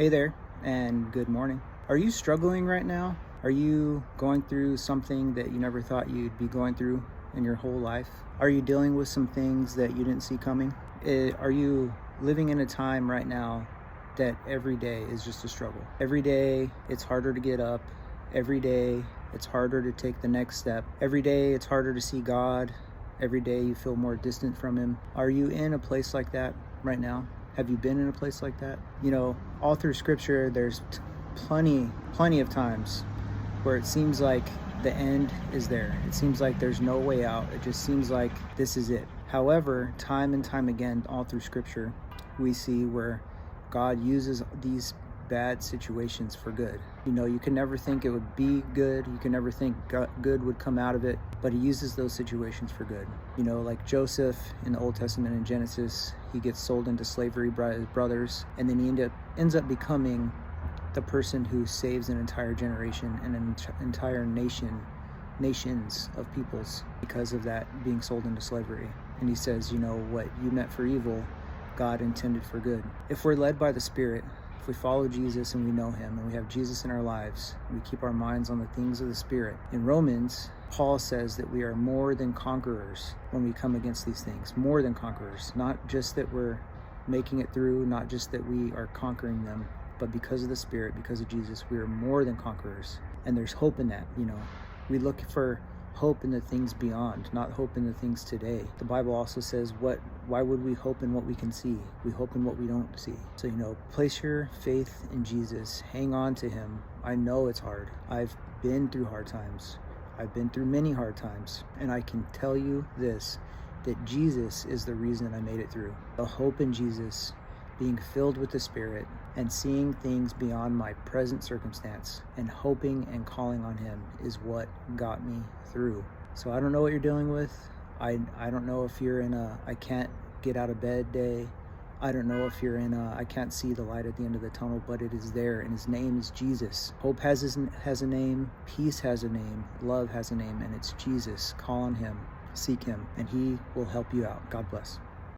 Hey there, and good morning. Are you struggling right now? Are you going through something that you never thought you'd be going through in your whole life? Are you dealing with some things that you didn't see coming? Are you living in a time right now that every day is just a struggle? Every day it's harder to get up. Every day it's harder to take the next step. Every day it's harder to see God. Every day you feel more distant from Him. Are you in a place like that right now? Have you been in a place like that? All through scripture, there's plenty of times where it seems like the end is there. It seems like there's no way out. It just seems like this is it. However, time and time again, all through scripture, we see where God uses these bad situations for good. You can never think it would be good. You can never think good would come out of it, but He uses those situations for good. Like Joseph in the Old Testament in Genesis, he gets sold into slavery by his brothers, and then he ends up becoming the person who saves an entire generation and an entire nations of peoples because of that, being sold into slavery. And he says, what you meant for evil, God intended for good. If we're led by the Spirit, if we follow Jesus and we know Him and we have Jesus in our lives, we keep our minds on the things of the Spirit. In Romans, Paul says that we are more than conquerors when we come against these things. More than conquerors. Not just that we're making it through, not just that we are conquering them, but because of the Spirit, because of Jesus, we are more than conquerors. And there's hope in that. We look for hope in the things beyond, not hope in the things today. The Bible also says, why would we hope in what we can see? We hope in what we don't see. So, place your faith in Jesus. Hang on to Him. I know it's hard. I've been through hard times. I've been through many hard times. And I can tell you this, that Jesus is the reason I made it through. The hope in Jesus, being filled with the Spirit, and seeing things beyond my present circumstance, and hoping and calling on Him is what got me through. So I don't know what you're dealing with. I don't know if you're in a I can't get out of bed day. I don't know if you're in a I can't see the light at the end of the tunnel, but it is there, and His name is Jesus. Hope has a name, peace has a name, love has a name, and it's Jesus. Call on Him, seek Him, and He will help you out. God bless.